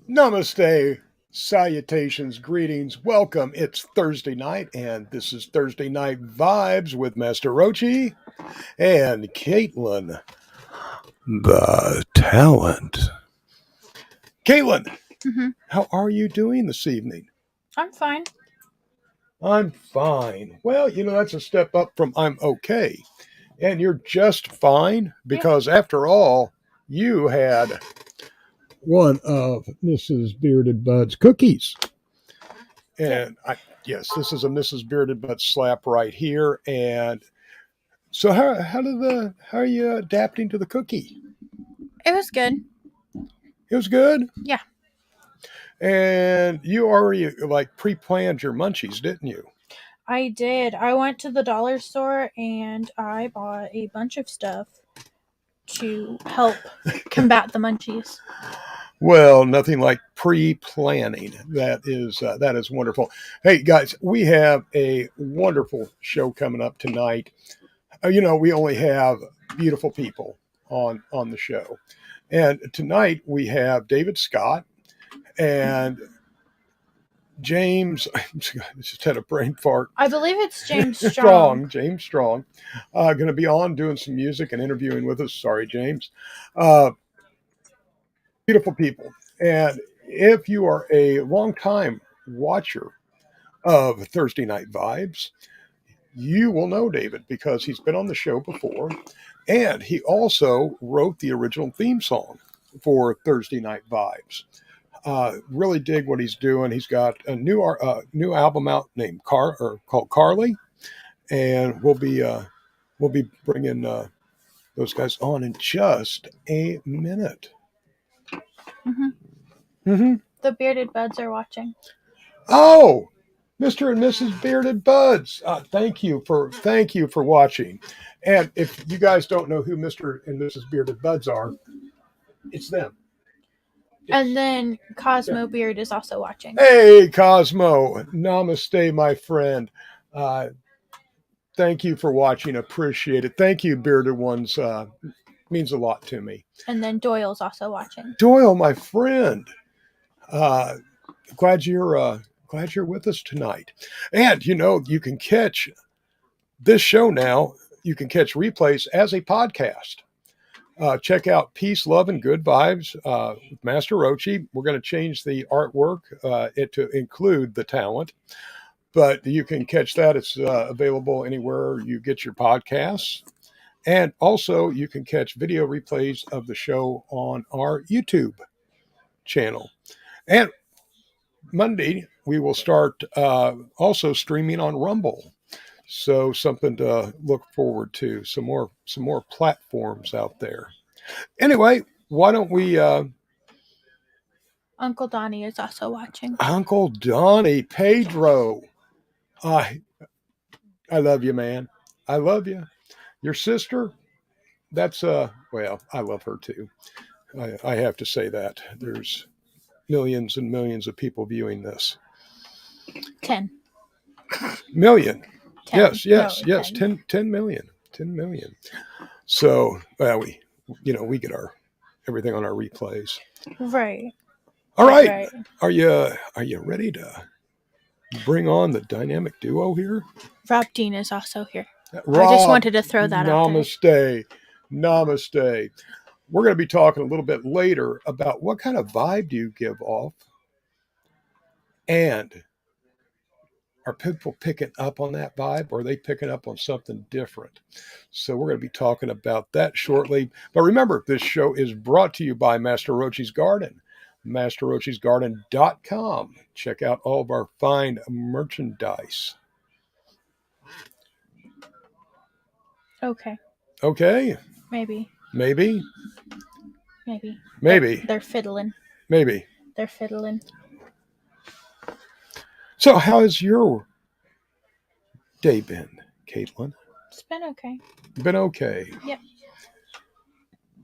Namaste, salutations, greetings, welcome. It's Thursday night, and this is Thursday Night Vibes with Master Rochi and Caitlin, the talent. Caitlin, Hmm. how are you doing this evening? I'm fine. I'm fine. Well, that's a step up from I'm okay. And you're just fine because, after all, you had one of Mrs. Bearded Bud's cookies. And yes, this is a Mrs. Bearded Butt slap right here. And so, how are you adapting to the cookie? It was good. It was good, Yeah, and you already like pre-planned your munchies, didn't you? I did. I went to the dollar store and I bought a bunch of stuff to help combat the munchies. Well, nothing like pre-planning. That is wonderful. Hey guys, we have a wonderful show coming up tonight. We only have beautiful people on the show, and tonight we have David Scott and James. I just had a brain fart. I believe it's James Strong. James Strong, going to be on doing some music and interviewing with us. Sorry, James. Uh, Beautiful people, and if you are a long-time watcher of Thursday Night Vibes, you will know David because he's been on the show before, and he also wrote the original theme song for Thursday Night Vibes. Really dig what he's doing. He's got a new album out named called Carly, and we'll be bringing those guys on in just a minute. Hmm. Mm-hmm. The bearded buds are watching. Oh, Mr. and Mrs. Bearded Buds, thank you for watching. And if you guys don't know who Mr. and Mrs. Bearded Buds are, it's them. And then Cosmo Beard is also watching. Hey, Cosmo, namaste, my friend. Uh, Thank you for watching. Appreciate it. Thank you, Bearded Ones. Means a lot to me. And then Doyle's also watching. Doyle, my friend. Uh, glad you're with us tonight. And you can catch this show now. You can catch replays as a podcast. Check out Peace, Love, and Good Vibes with Master Rochi. We're going to change the artwork to include the talent, but you can catch that. It's available anywhere you get your podcasts. And also, you can catch video replays of the show on our YouTube channel. And Monday, we will start also streaming on Rumble. So something to look forward to. Some more platforms out there. Anyway, why don't we? Uncle Donnie is also watching. Uncle Donnie, Pedro. I I love you, man. I love you. Your sister. That's well, I love her too. I have to say that. There's millions and millions of people viewing this. 10. Million. 10. Yes. 10. 10 million. 10 million. So, well, we get our everything on our replays. Right. All right. Right. Are you ready to bring on the dynamic duo here? Rob Dean is also here. Rob, I just wanted to throw that out there. Namaste. We're going to be talking a little bit later about what kind of vibe do you give off, and are people picking up on that vibe, or are they picking up on something different? So we're going to be talking about that shortly. But remember, this show is brought to you by Master Rochi's Garden, masterrochisgarden.com. Check out all of our fine merchandise. Okay. Okay? Maybe. Maybe? Maybe. They're fiddling. Maybe. They're fiddling. So how has your day been, Caitlin? It's been okay. Been okay. Yep.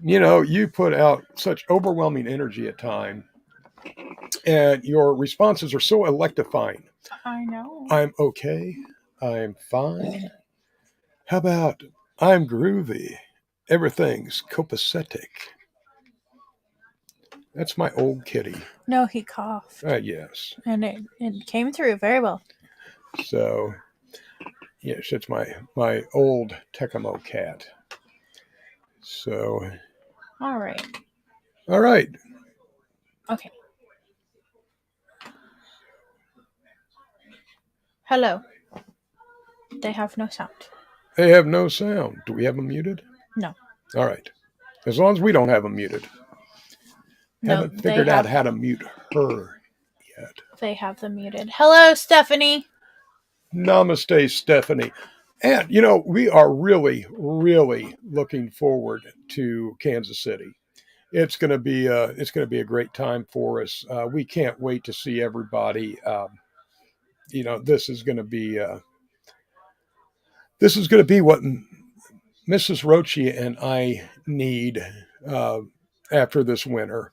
You put out such overwhelming energy at times, and your responses are so electrifying. I know. I'm okay. I'm fine. How about I'm groovy? Everything's copacetic. That's my old kitty. No, he coughed. Yes. And it came through very well. So, yes, it's my old Tecamo cat. So, All right. all right. Okay. Hello. They have no sound. They have no sound. Do we have them muted? No. All right. As long as we don't have them muted. No, Haven't figured out how to mute her yet. They have them muted. Hello, Stephanie. Namaste, Stephanie. And, you know, we are really, really looking forward to Kansas City. It's going to be a great time for us. We can't wait to see everybody. You know, this is going to be what Mrs. Rochi and I need after this winter.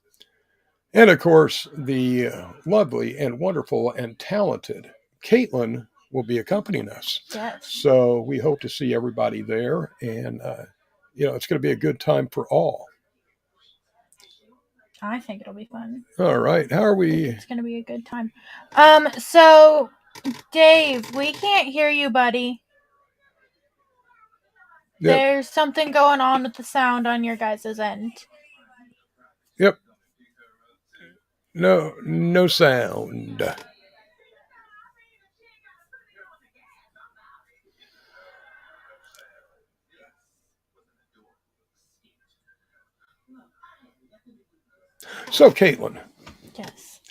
And of course, the lovely and wonderful and talented Caitlin will be accompanying us. Yes. So we hope to see everybody there. And, you know, it's going to be a good time for all. I think it'll be fun. All right. How are we? It's going to be a good time. So, Dave, we can't hear you, buddy. Yep. There's something going on with the sound on your guys' end. Yep. No sound. So, Caitlin. Yes.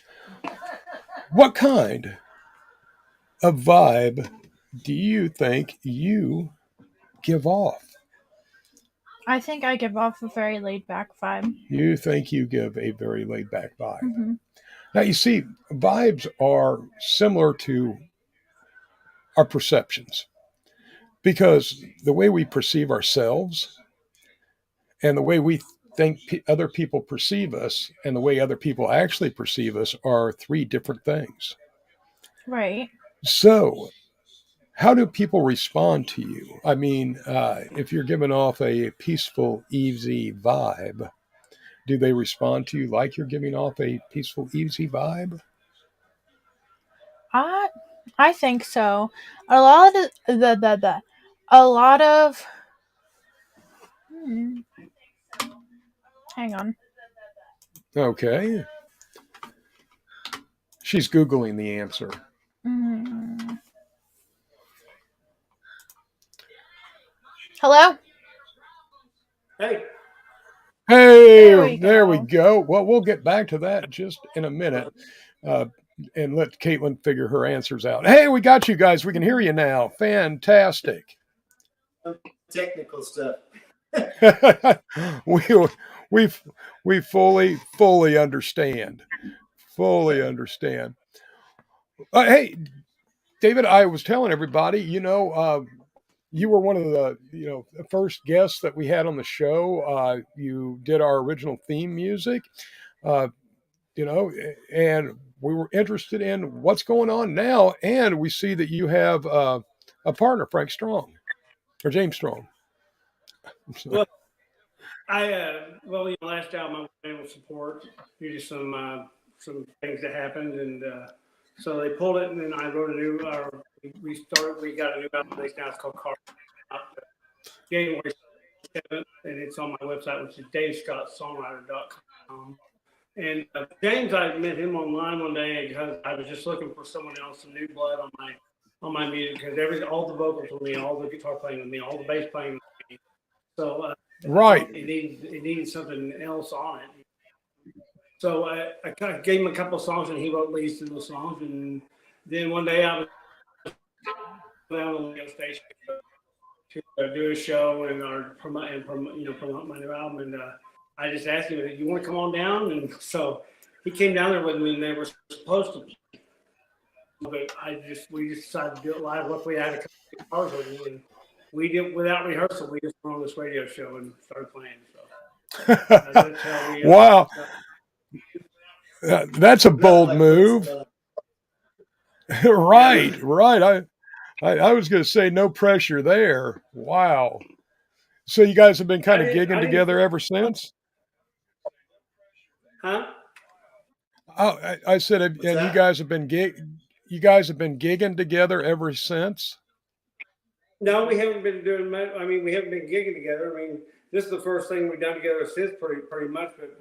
What kind of vibe do you think you give off? I think I give off a very laid-back vibe. You think you give a very laid-back vibe. Mm-hmm. Now, you see, vibes are similar to our perceptions because the way we perceive ourselves and the way we think other people perceive us and the way other people actually perceive us are three different things. Right. So, how do people respond to you? I mean, if you're giving off a peaceful, easy vibe, do they respond to you like you're giving off a peaceful, easy vibe? I think so. A lot of hang on. Okay. She's Googling the answer. Hello? Hey, There there we we go. Well, we'll get back to that just in a minute and let Caitlin figure her answers out. Hey, we got you guys. We can hear you now. Fantastic. Technical stuff. we fully understand. Fully understand. Hey, David, I was telling everybody, you know, you were one of the first guests that we had on the show. You did our original theme music, you know, and we were interested in what's going on now. And we see that you have a partner, Frank Strong, or James Strong. Well, last album I was able to support due to some things that happened, and so they pulled it, and then I wrote a new. We got a new album released now. It's called Car. January 7th, and it's on my website, which is DaveScottSongwriter.com. And James, I met him online one day because I was just looking for someone else, some new blood on my music, because all the vocals with me, all the guitar playing with me, all the bass playing with me. So right, it needed something else on it. So I kind of gave him a couple of songs, and he wrote leads to those songs. And then one day I was down on the radio station to do a show and promote my new album, and I just asked him, "You want to come on down?" And so he came down there with me, and they were supposed to. But we just decided to do it live. Luckily, I had a couple of guitars with me, and we did without rehearsal. We just went on this radio show and started playing. So that's how we. Wow, that's a bold move. Right. I was going to say no pressure there. Wow. So you guys have been kind of gigging together ever since? Huh? Oh, I said, What's and that? you guys have been gigging together ever since. No, we haven't been doing much. I mean, we haven't been gigging together. I mean, this is the first thing we've done together since pretty much. But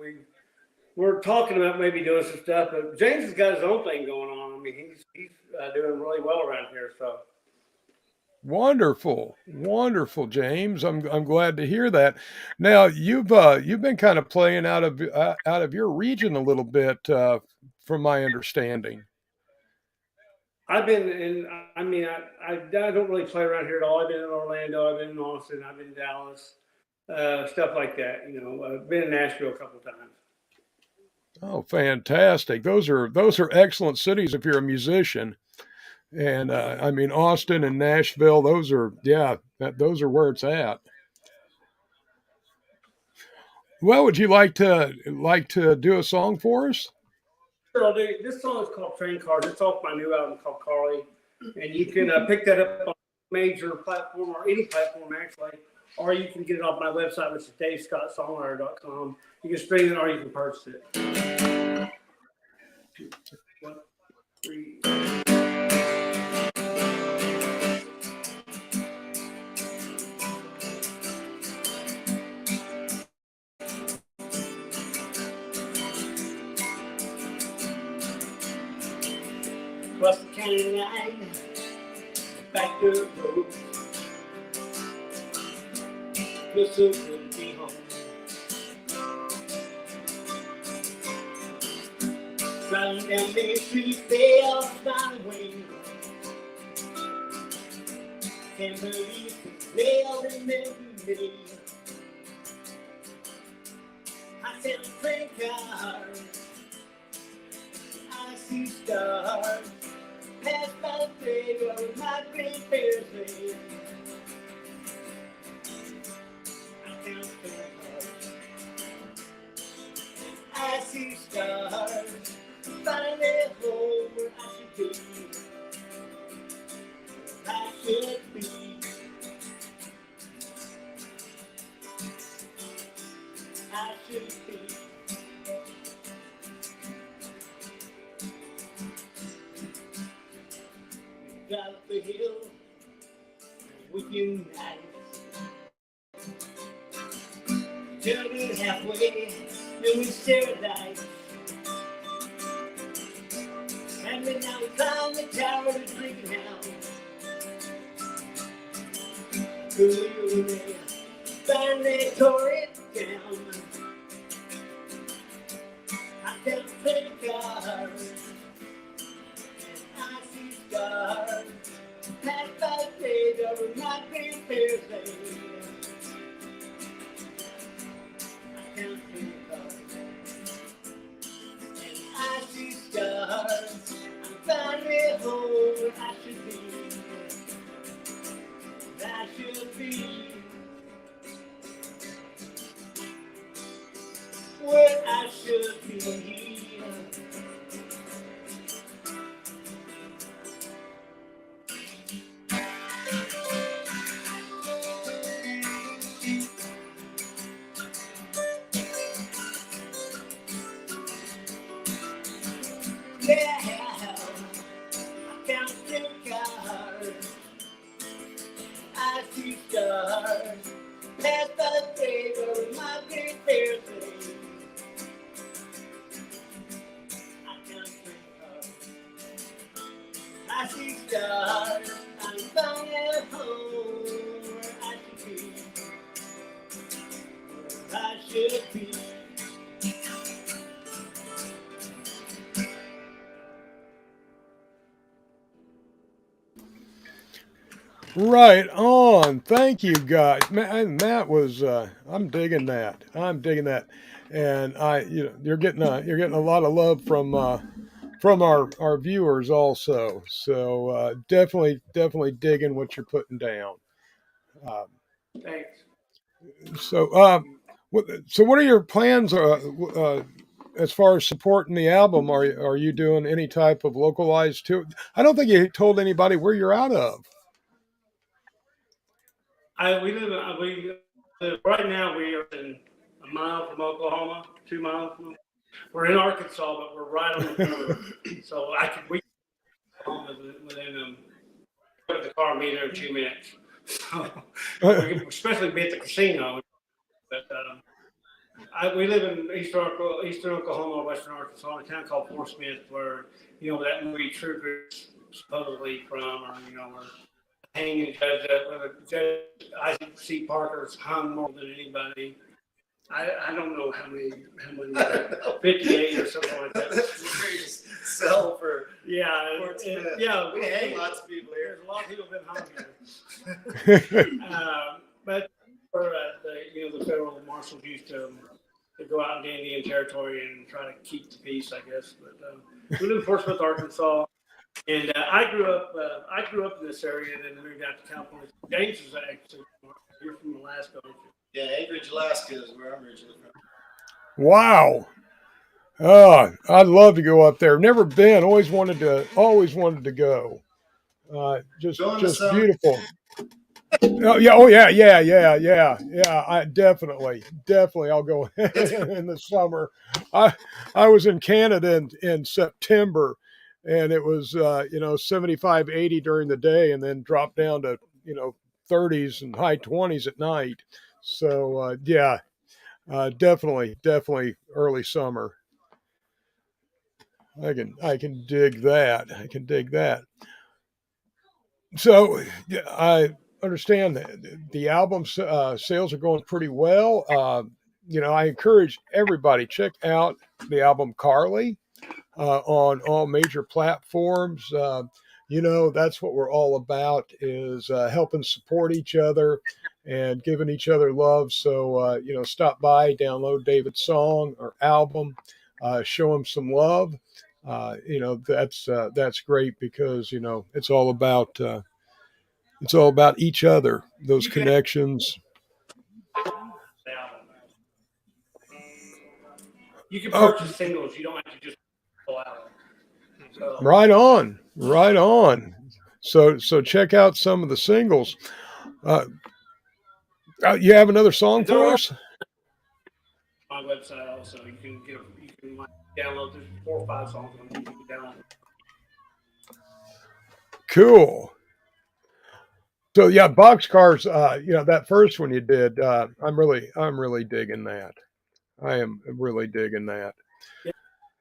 we're talking about maybe doing some stuff. But James has got his own thing going on. I mean, he's doing really well around here. So Wonderful, wonderful, James. I'm glad to hear that. Now you've been kind of playing out of your region a little bit, from my understanding. I've been in. I mean, I don't really play around here at all. I've been in Orlando. I've been in Austin. I've been in Dallas. Stuff like that. You know, been in Nashville a couple times. Oh, fantastic! Those are excellent cities if you're a musician. And I mean, Austin and Nashville, those are where it's at. Well, would you like to do a song for us? Sure, I'll do. This song is called Train Cars. It's off my new album called Carly, and you can pick that up on a major platform or any platform actually, or you can get it off my website, which is davescottsongwriter.com. You can stream it or you can purchase it. One, three. Across the county line, back to the road. Feels so good to be home. Driving down Main Street, fell my way. Can't believe it's well in me. I said, train cars, I see stars. Pass my day of my grandparents' land. I count stars. I see stars. Finally home where I should be. I should be. I should be. Got up the hill, we unite. Turned it halfway, and we stared at light. And then now we climb the tower to drink it down. Good, finally tore it down. I can't think cars. I see stars. Past by days over my grandparents' land. I can't think cars. And I see stars. I'm finally home where I should be. I should be. Where I should be. Yeah, I can't think cars. I see stars. Past the day of my grandparents' land. I can't think cars. I see stars. I'm found at home where I should be. Where I should be. Right on. Thank you, guys. That was. I'm digging that. I'm digging that, and you're getting a lot of love from our viewers also. So definitely digging what you're putting down. Um, Thanks. so so what are your plans? As far as supporting the album, are you doing any type of localized tour? I don't think you told anybody where you're out of. We live right now. We are in a mile from Oklahoma, 2 miles from. We're in Arkansas, but we're right on the border. So we home within the car and be there in 2 minutes. So we can especially be at the casino. But we live in eastern Oklahoma, western Arkansas, in a town called Fort Smith, where that movie True Grit supposedly from, or where hanging Judge Isaac C. Parker's hung more than anybody. I don't know how many 58 or something like that. Sell for yeah, yeah. We hang lots of people here. There's a lot of people have been hung here. But for the federal marshals used to go out into Indian territory and try to keep the peace, I guess. But we live in Fort Smith, Arkansas, and I grew up in this area and then moved out to California. James is actually you're from Alaska, aren't you? Yeah, Anchorage, Alaska is where I'm originally from. Wow. I'd love to go up there. Never been. Always wanted to go. Just beautiful. Oh yeah. Oh yeah. Yeah. I definitely. I'll go in the summer. I was in Canada in September, and it was 75, 80 during the day, and then dropped down to 30s and high 20s at night. So definitely early summer. I can dig that. So I understand that the album sales are going pretty well. I encourage everybody check out the album Carly on all major platforms. That's what we're all about, is helping support each other and giving each other love. So, stop by, download David's song or album, show him some love. That's great, because, it's all about each other, those connections. You can purchase singles. You don't have to just pull out. So. Right on. So check out some of the singles. You have another song for us? My website also. You can download. There's 4 or 5 songs on you can download. Cool. So yeah, Boxcars. That first one you did. I'm really digging that. I am really digging that. Yeah.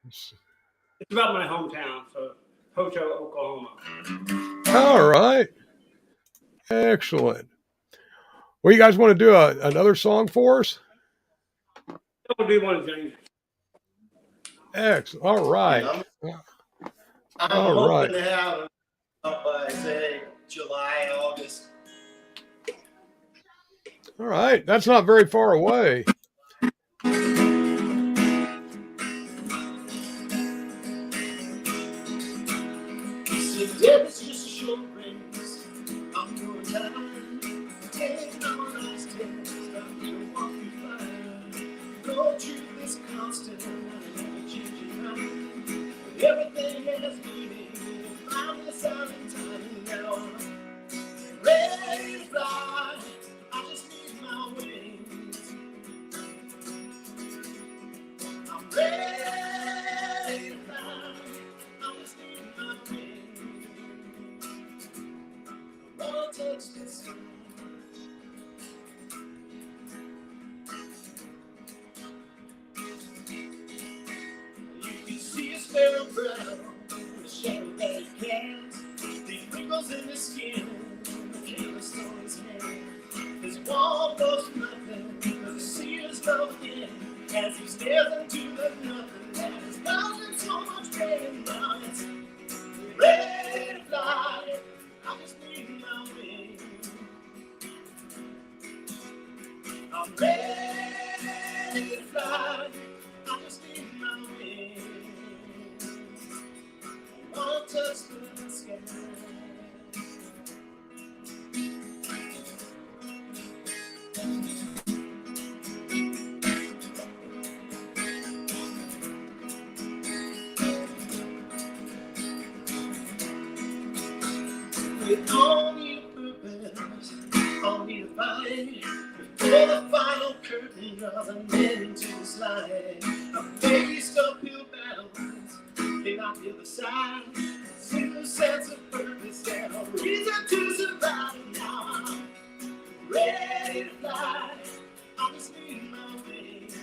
It's about my hometown, so Pocho, Oklahoma. All right. Excellent. Well, you guys want to do another song for us? We'll do one, James. Excellent. All right. I'm all hoping right. to have it up by, say, July, August. All right. That's not very far away. It's just a short race. I'm your time. Take no nice test. I'm your walk you find. No truth is constant. I never change your mind. Everything has meaning. I'm the silent time now. I'm ready to fly. I just need my wings. I'm ready to fly. I just need my wings. I wanna touch the sun. You can see a sparrow brown, the shadow that it casts. The wrinkles in his skin, the careless on his hand. His wall goes nothing, the sea is broken as he stares into the nothing that is bound so much pain. Now it's ready to fly. I just need my wings. I'm ready to fly. I just need my wings. I wanna touch the sky. We all need a purpose, all need a fight. Before the final curtain of the night. into this life. I faced uphill battles, came out the other side. Single sense of purpose and a reason to survive. Now I'm ready to fly. I'm just needing my wings.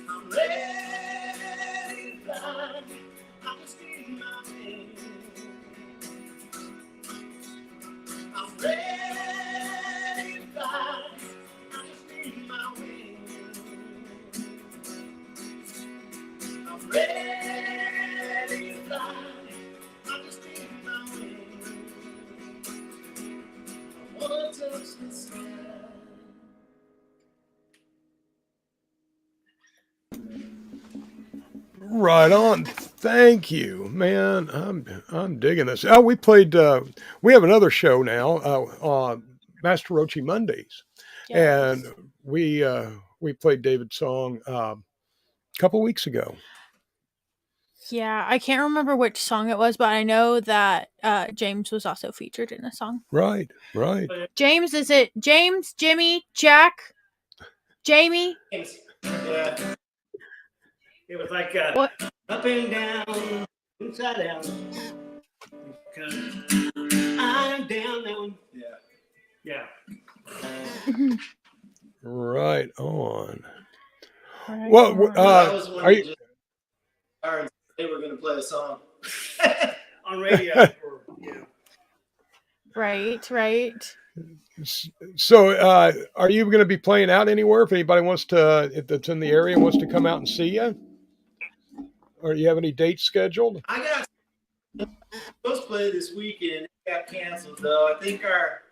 I'm ready to fly. I'm just needing my wings. I'm ready to fly. I'm just needing my wings. I'm ready to fly. I'm just needing my wings. I wanna touch the sky. Right on. Thank you, man. I'm digging this. Oh, we played. We have another show now on Master Rochi Mondays, Yes. and we played David's song a couple weeks ago. Yeah, I can't remember which song it was, but I know that James was also featured in the song. Right, right. James, is it James, Jimmy, Jack, Jamie? Yeah. It was like What? up and down, inside out. Because I'm down that one. Yeah. Yeah. Right on. Right Well, on. That was when are they you? just they were going to play a song. On radio. Yeah. Right. So, are you going to be playing out anywhere? If anybody wants to, if that's in the area, wants to come out and see you, or you have any dates scheduled? I got supposed to play this weekend. It got canceled though. I think our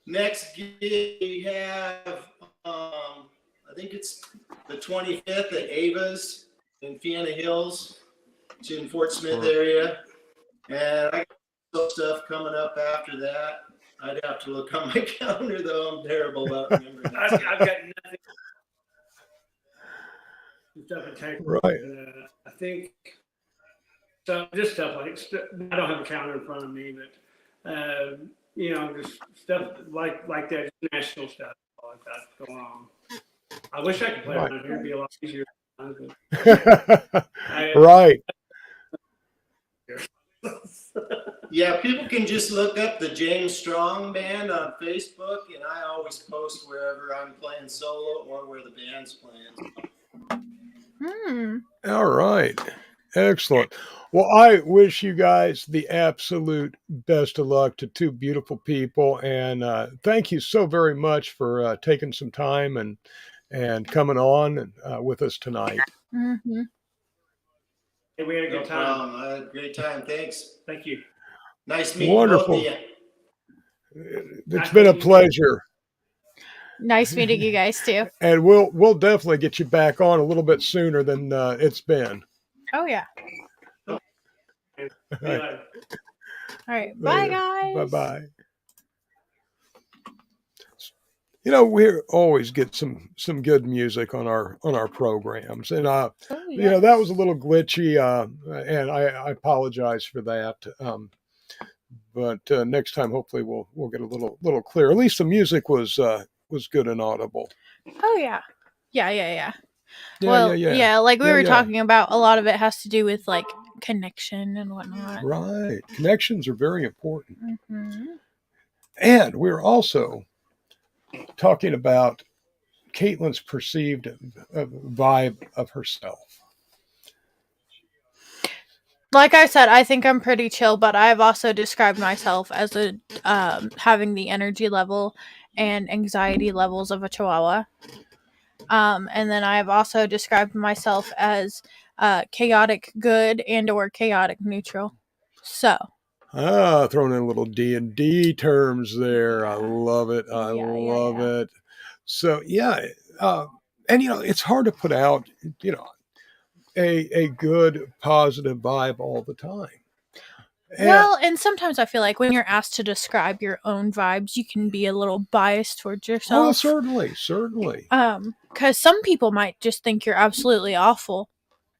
next gig we have, I think it's the 25th at Ava's in Fiena Hills, which is in Fort Smith area. And I got some stuff coming up after that. I'd have to look on my calendar though. I'm terrible about remembering. I've got nothing. Stuff to take. Right. I think so. Just stuff like I don't have a calendar in front of me, but you know, just stuff like that, national stuff like that going on. I wish I could play Right. around here; it'd be a lot easier. Right. Yeah, people can just look up the James Strong Band on Facebook, and I always post wherever I'm playing solo or where the band's playing. All right. Excellent. Well, I wish you guys the absolute best of luck to two beautiful people, and thank you so very much for taking some time and coming on with us tonight. Mm-hmm. Hey, we had a No good time. problem. I had a great time. Thanks. Thank you. Nice meeting Wonderful. both of you. It's been a pleasure, Nice meeting you guys too. and we'll definitely get you back on a little bit sooner than it's been. Oh yeah. See you later. All right. Bye guys. Bye bye. You know, we always get some good music on our programs, and Oh, you know, that was a little glitchy, and I apologize for that. But next time, hopefully, we'll get a little clearer. At least the music was good and audible. Oh yeah. Yeah. Yeah, Well, yeah. like we Yeah, were yeah. talking about, a lot of it has to do with like connection and whatnot. Right. Connections are very important. Mm-hmm. And we're also talking about Caitlin's perceived vibe of herself. Like I said, I think I'm pretty chill, but I've also described myself as a having the energy level and anxiety levels of a chihuahua. And then I've also described myself as chaotic good and or chaotic neutral. So Throwing in a little D&D terms there. I love it. I love it. So yeah, and you know, it's hard to put out, you know, a good positive vibe all the time. and sometimes I feel like when you're asked to describe your own vibes, you can be a little biased towards yourself. Oh, certainly. Because some people might just think you're absolutely awful,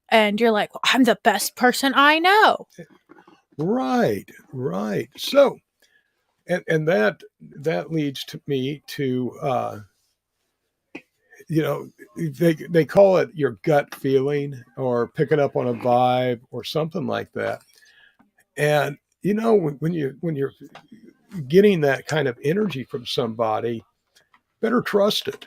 and you're like, well, I'm the best person I know. Right. So, and that leads to me to you know, they call it your gut feeling or picking up on a vibe or something like that. And you know, when you're getting that kind of energy from somebody, better trust it.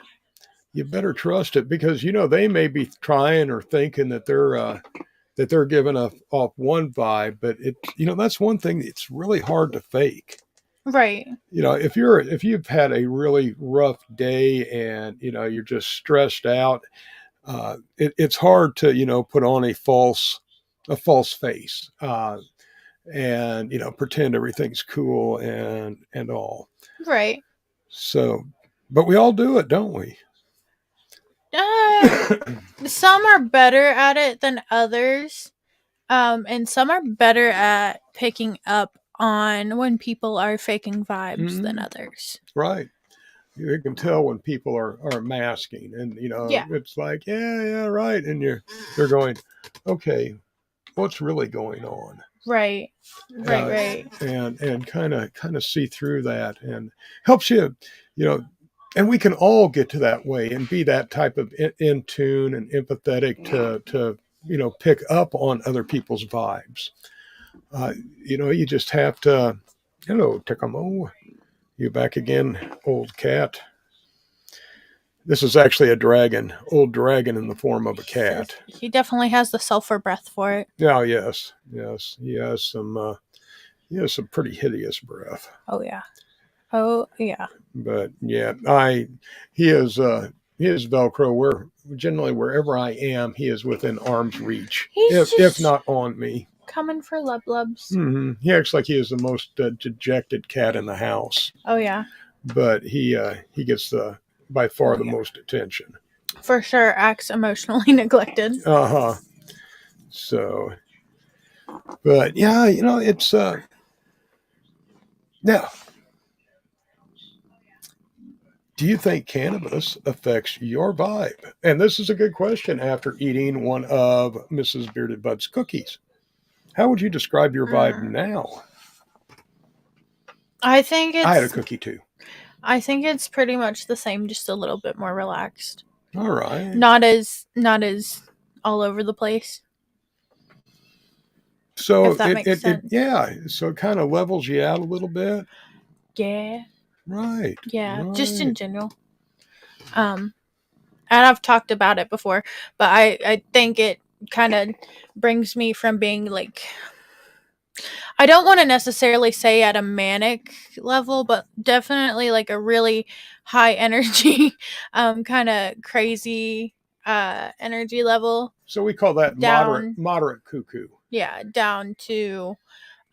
You better trust it because you know they may be trying or thinking that they're giving off one vibe, but it you know that's one thing that's really hard to fake. Right. You know, if you've had a really rough day and you know you're just stressed out, it's hard to you know put on a false face and you know pretend everything's cool and all. Right. So, but we all do it, don't we? Uh, some are better at it than others. And some are better at picking up on when people are faking vibes than Mhm. others. Right. You can tell when people are masking, and you know Yeah. it's like, yeah, right, and they're going, okay, what's really going on? Right. Right, Uh, right. and kind of see through that, and helps you, you know, and we can all get to that way and be that type of in tune and empathetic to you know pick up on other people's vibes. You know, you just have to. Hello, Tikamo. You back again, old cat? This is actually a dragon, old dragon in the form of a cat. He definitely has the sulfur breath for it. Oh yes, yes, he has some pretty hideous breath. Oh yeah. Oh yeah. But yeah, he is Velcro. Where generally wherever I am, he is within arm's reach, He's if just not on me. coming for lub lubs. He acts like he is the most dejected cat in the house, Oh yeah. but he gets the by far the Yeah. most attention. For sure acts emotionally neglected. Uh huh. So, but yeah, you know, it's now. Do you think cannabis affects your vibe? And this is a good question after eating one of Mrs. Bearded Bud's cookies. How would you describe your vibe now? I think I had a it's cookie too. I think it's pretty much the same, just a little bit more relaxed. All right. Not as all over the place. So If that makes sense. yeah. So it kind of levels you out a little bit. Yeah. Right. Yeah. Just in right. general. And I've talked about it before, but I think it kind of brings me from being like, I don't want to necessarily say at a manic level, but definitely like a really high energy, kind of crazy energy level So we call that down. moderate cuckoo. Yeah, down to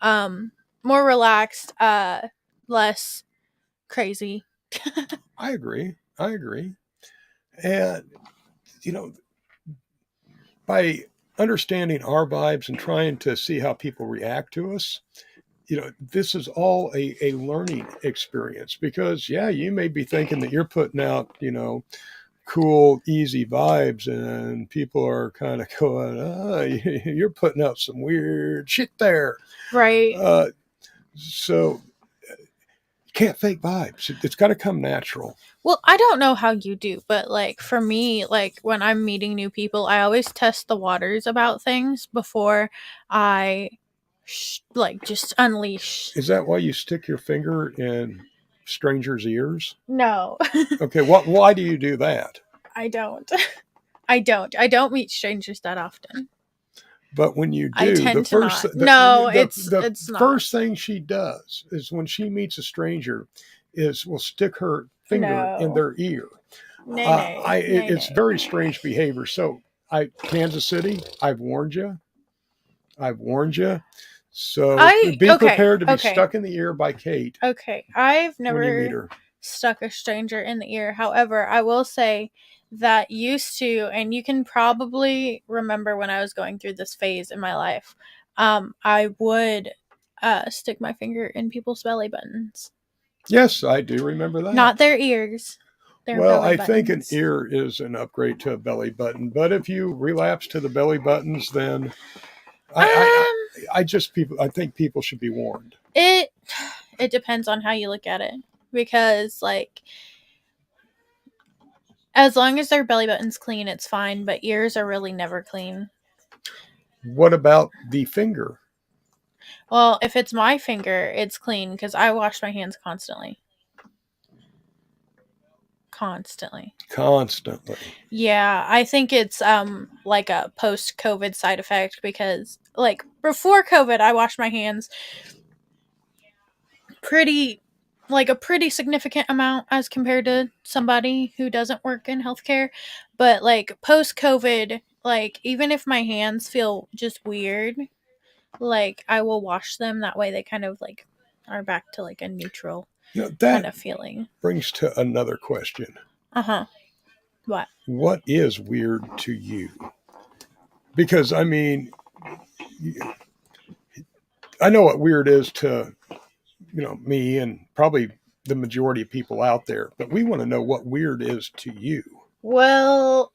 more relaxed, less crazy. I agree. I agree. And you know, by understanding our vibes and trying to see how people react to us, you know, this is all a learning experience because, yeah, you may be thinking that you're putting out, you know, cool, easy vibes, and people are kind of going, you're putting out some weird shit there. Right. So you can't fake vibes. It's got to come natural. Well, I don't know how you do, but like for me, like when I'm meeting new people, I always test the waters about things before I like just unleash. Is that why you stick your finger in strangers' ears? No, Okay, why do you do that? I don't. I don't meet strangers that often. But when you I do, tend the to first not. the, No, the, it's the not. first thing she does is when she meets a stranger is will stick her finger in No. their ear. Nay. It's very strange behavior. So Kansas City, I've warned you. I've warned you. So be prepared to be stuck in the ear by Kate Okay, I've when you meet never her. stuck a stranger in the ear. However, I will say that used to, and you can probably remember when I was going through this phase in my life, I would stick my finger in people's belly buttons. Yes, I do remember that. Not their ears. Their Well, belly I think an buttons. ear is an upgrade to a belly button, but if you relapse to the belly buttons, then I think people should be warned. It depends on how you look at it, because like As long as their belly button's clean, it's fine, but ears are really never clean. What about the finger? Well, if it's my finger, it's clean because I wash my hands constantly. Constantly. Yeah, I think it's like a post-COVID side effect because like before COVID, I washed my hands a pretty significant amount as compared to somebody who doesn't work in healthcare. But like post COVID, like even if my hands feel just weird, like I will wash them. That way they kind of like are back to like a neutral That kind of feeling. brings to another question. Uh-huh. What? What is weird to you? Because I mean, I know what weird is to, me and probably the majority of people out there, but we want to know what weird is to you. Well,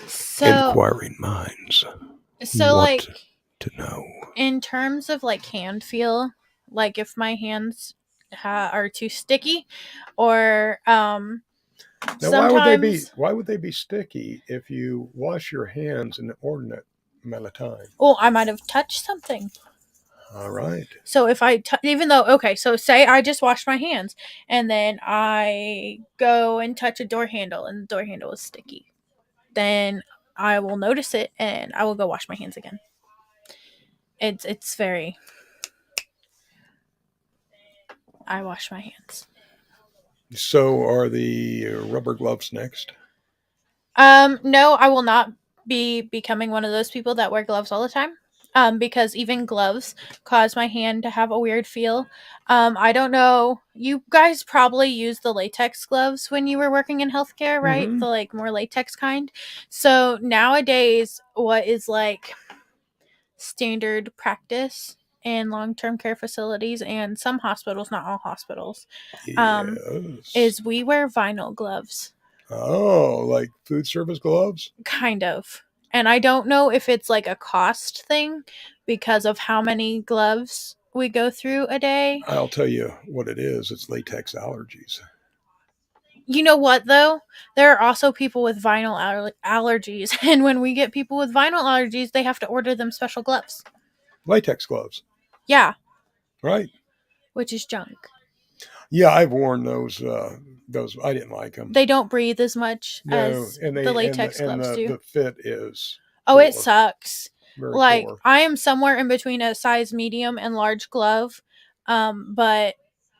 so Inquiring minds want like to know. in terms of like hand feel, like if my hands are too sticky, or Now, sometimes why would they be sticky if you wash your hands an inordinate amount of time? well, I might have touched something. All right. So if even though, okay, so say I just washed my hands and then I go and touch a door handle and the door handle is sticky, then I will notice it and I will go wash my hands again. It's very, I wash my hands. So are the rubber gloves next? No, I will not be becoming one of those people that wear gloves all the time. Because even gloves cause my hand to have a weird feel. I don't know. You guys probably used the latex gloves when you were working in healthcare, right? Mhm. The like more latex kind. So nowadays, what is like standard practice in long-term care facilities and some hospitals, not all hospitals, Yes. is we wear vinyl gloves. Oh, like food service gloves? Kind of. And I don't know if it's like a cost thing because of how many gloves we go through a day. I'll tell you what it is. It's latex allergies. You know what, though? There are also people with vinyl allergies. And when we get people with vinyl allergies, they have to order them special gloves. Latex gloves, Yeah, right? which is junk. Yeah, I've worn those. Those I didn't like them. They don't breathe as much No, as and the latex gloves do. the fit is Oh, it poor. sucks. Very Like poor. I am somewhere in between a size medium and large glove. But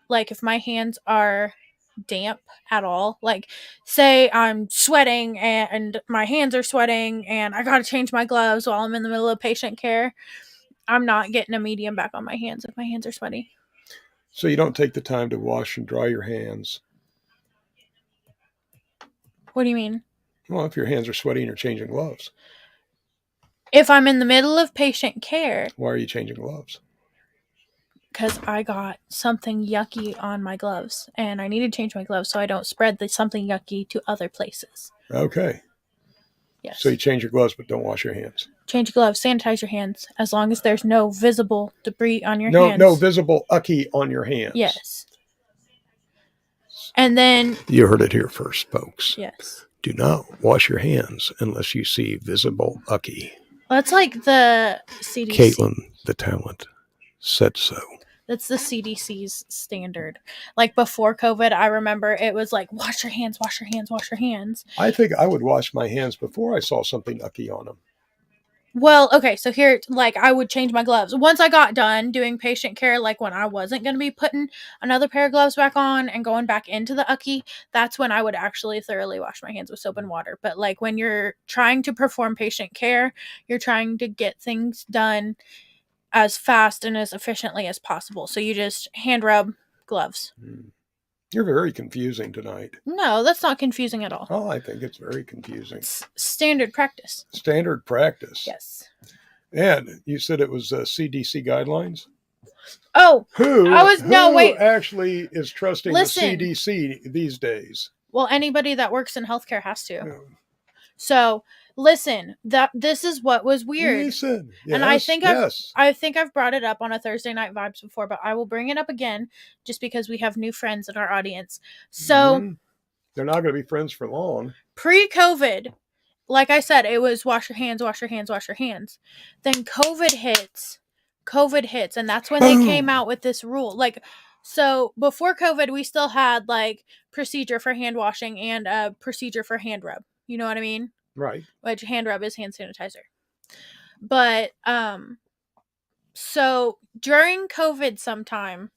like if my hands are damp at all, like say I'm sweating and my hands are sweating and I gotta change my gloves while I'm in the middle of patient care, I'm not getting a medium back on my hands if my hands are sweaty. So you don't take the time to wash and dry your hands. What do you mean? Well, if your hands are sweaty and you're changing gloves, If I'm in the middle of patient care, why are you changing gloves? because I got something yucky on my gloves and I need to change my gloves so I don't spread the something yucky to other places. Okay. Yes. So you change your gloves, but don't wash your hands. Change gloves, sanitize your hands, as long as there's no visible debris on your No, hands. no visible ucky on your hands. Yes. And then, You heard it here first, folks. yes. Do not wash your hands unless you see visible ucky. Well, that's like the CDC. Caitlin, the talent, said so. That's the CDC's standard. Like before COVID, I remember it was like, wash your hands, wash your hands, wash your hands. I think I would wash my hands before I saw something ucky on them. Well, okay, so here, like, I would change my gloves. Once I got done doing patient care, like when I wasn't going to be putting another pair of gloves back on and going back into the ucky, that's when I would actually thoroughly wash my hands with soap and water. But, like, when you're trying to perform patient care, you're trying to get things done as fast and as efficiently as possible. So you just hand rub gloves. You're very confusing tonight. No, that's not confusing at all. Oh, I think it's very confusing. It's standard practice. Standard practice. Yes. And you said it was CDC guidelines? Oh, Who wait. actually is trusting Listen. the CDC these days? well, anybody that works in healthcare has to. Yeah. So listen, this is what was weird. Listen. And I Yes, think yes. I think I've brought it up on a Thursday Night Vibes before, but I will bring it up again just because we have new friends in our audience. So Mhm. They're not going to be friends for long. Pre-COVID, like I said, it was wash your hands, wash your hands, wash your hands. Then COVID hits, and that's when they came Boom. out with this rule. Like, so before COVID, we still had like procedure for hand washing and a procedure for hand rub. You know what I mean? Right. Which hand rub is hand sanitizer. But so during COVID, sometime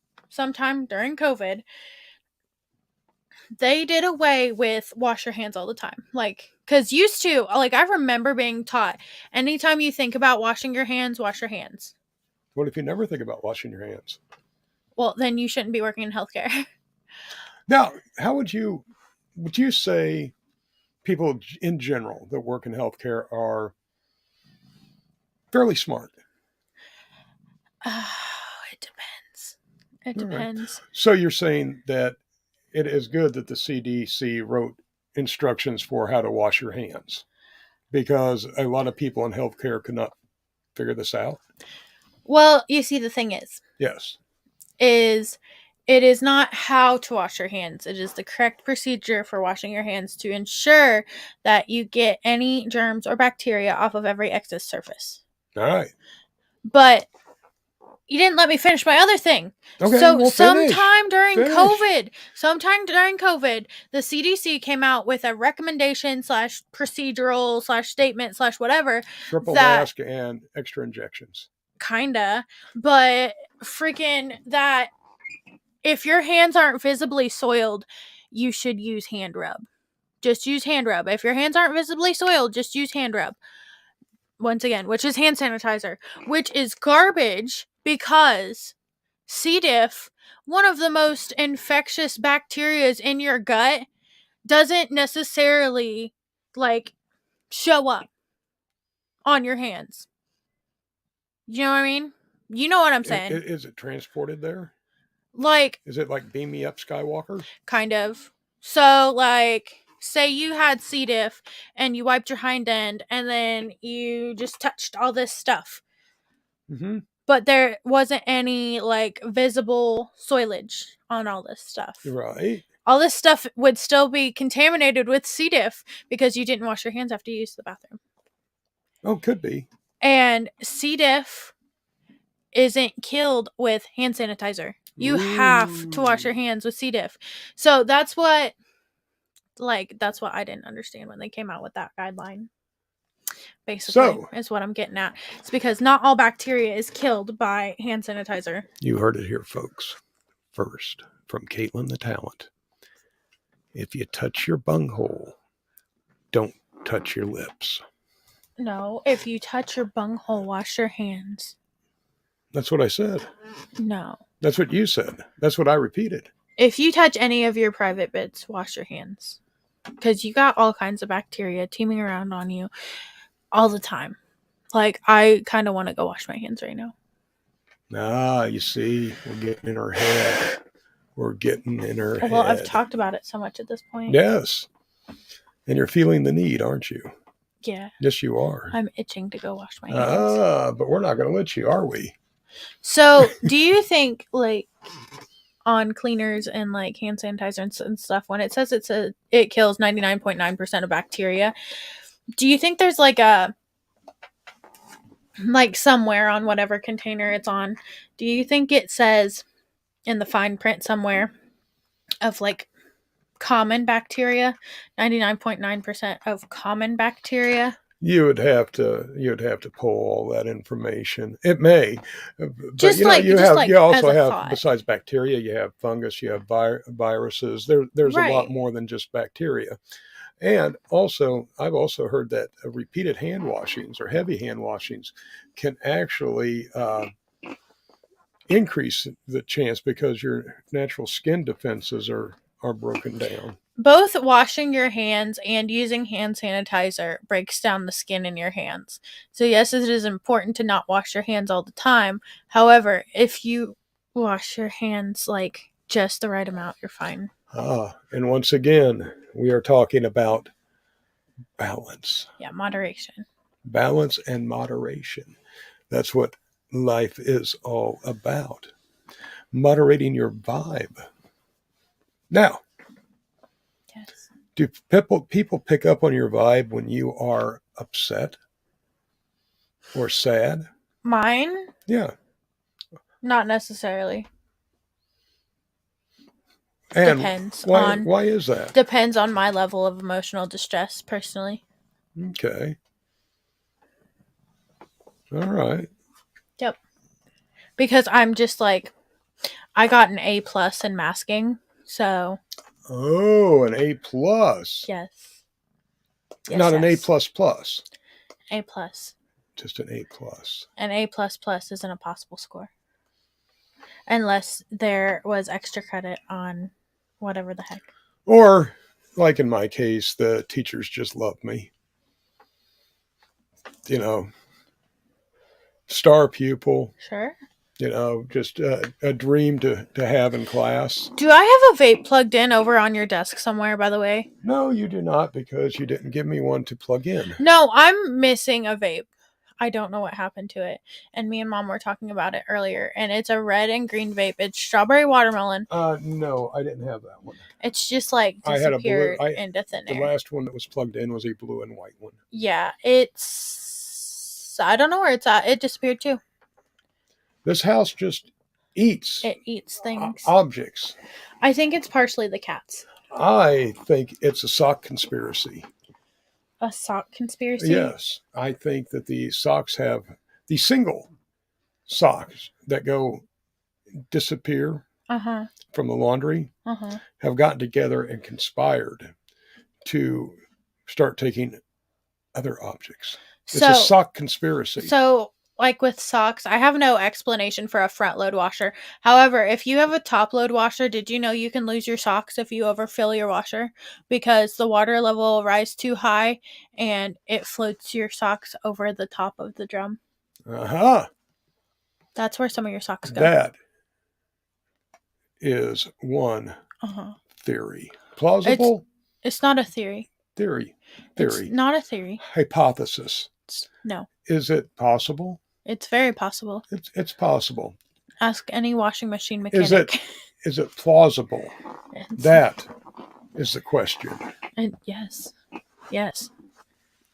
during COVID, they did away with wash your hands all the time. Like, because used to, like, I remember being taught anytime you think about washing your hands, wash your hands. What if you never think about washing your hands? Well, then you shouldn't be working in healthcare. Now, how would you say people in general that work in healthcare are fairly smart? It depends. It All right. depends. So you're saying that it is good that the CDC wrote instructions for how to wash your hands, because a lot of people in healthcare could not figure this out. Well, you see, the thing Yes. is it is not how to wash your hands. It is the correct procedure for washing your hands to ensure that you get any germs or bacteria off of every excess surface. All right. But you didn't let me finish my other thing. Okay. So well, sometime during Finish. COVID, the CDC came out with a recommendation / procedural / statement / whatever, Triple that- mask and extra injections. kinda, but freaking that if your hands aren't visibly soiled, you should use hand rub. Just use hand rub. If your hands aren't visibly soiled, just use hand rub. Once again, which is hand sanitizer, which is garbage because C. diff, one of the most infectious bacterias in your gut, doesn't necessarily like show up on your hands. You know what I mean? You know what I'm saying? Is it transported there? Like, Is it like Beam Me Up Skywalker? kind of. So, like, say you had C. diff and you wiped your hind end and then you just touched all this stuff, Mm-hmm. but there wasn't any, like, visible soilage on all this stuff. Right. All this stuff would still be contaminated with C. diff because you didn't wash your hands after you used the bathroom. Oh, could be. And C. diff isn't killed with hand sanitizer. You have to wash your hands with C. diff. So that's what I didn't understand when they came out with that guideline. Basically, So- is what I'm getting at. It's because not all bacteria is killed by hand sanitizer. You heard it here, folks. First, from Caitlin the Talent. If you touch your bunghole, don't touch your lips. No, if you touch your bunghole, wash your hands. That's what I said. No. That's what you said. That's what I repeated. If you touch any of your private bits, wash your hands. Because you got all kinds of bacteria teeming around on you all the time. Like, I kind of want to go wash my hands right now. Ah, you see, we're getting in our head. We're getting in our head. Well, I've talked about it so much at this point. Yes. And you're feeling the need, aren't you? Yeah. Yes, you are. I'm itching to go wash my hands. But we're not going to let you, are we? So, do you think, like, on cleaners and, like, hand sanitizer and stuff, when it says it kills 99.9% of bacteria, do you think there's, like, somewhere on whatever container it's on, do you think it says in the fine print somewhere of, like, common bacteria, 99.9% of common bacteria? You would have to pull all that information. It may, but Just you know, like- you just have like you also as a have thought. besides bacteria, you have fungus, you have viruses. There's a lot Right. more than just bacteria. And also, I've also heard that repeated hand washings or heavy hand washings can actually increase the chance because your natural skin defenses are broken down. Both washing your hands and using hand sanitizer breaks down the skin in your hands. So yes, it is important to not wash your hands all the time. However, if you wash your hands like just the right amount, you're fine. And once again, we are talking about balance. Yeah, moderation. Balance and moderation. That's what life is all about. Moderating your vibe. Now, Yes. Do people pick up on your vibe when you are upset or sad? Mine, Yeah. not necessarily. And Depends why on why is that? depends on my level of emotional distress personally. Okay. All right. Yep. Because I'm just like, I got an A plus in masking, so Oh, an A plus. yes. Not an A yes. plus plus. A plus. Just an A plus. An A plus plus isn't a possible score. Unless there was extra credit on whatever the heck. Or, like in my case, the teachers just love me. You know, star pupil. Sure. You know, just a dream to have in class. Do I have a vape plugged in over on your desk somewhere, by the way? No, you do not, because you didn't give me one to plug in. No, I'm missing a vape. I don't know what happened to it. And me and Mom were talking about it earlier. And it's a red and green vape. It's strawberry watermelon. No, I didn't have that one. It's just like I had a blue- disappeared into thin The air. last one that was plugged in was a blue and white one. Yeah, it's... I don't know where it's at. It disappeared too. This house just eats It eats things. objects. I think it's partially the cats. I think it's a sock conspiracy. A sock conspiracy? Yes, I think that the socks have the single socks that go disappear Uh-huh. from the laundry Uh-huh. have gotten together and conspired to start taking other objects. It's a sock conspiracy. So, like with socks, I have no explanation for a front load washer. However, if you have a top load washer, did you know you can lose your socks if you overfill your washer? Because the water level will rise too high and it floats your socks over the top of the drum. Uh-huh. That's where some of your socks go. That is one Uh-huh. theory. Plausible It's not a theory. theory. It's not a theory. Hypothesis. No. Is it possible? It's very possible. It's possible. Ask any washing machine mechanic. Is it plausible? It's- That is the question. And yes. Yes.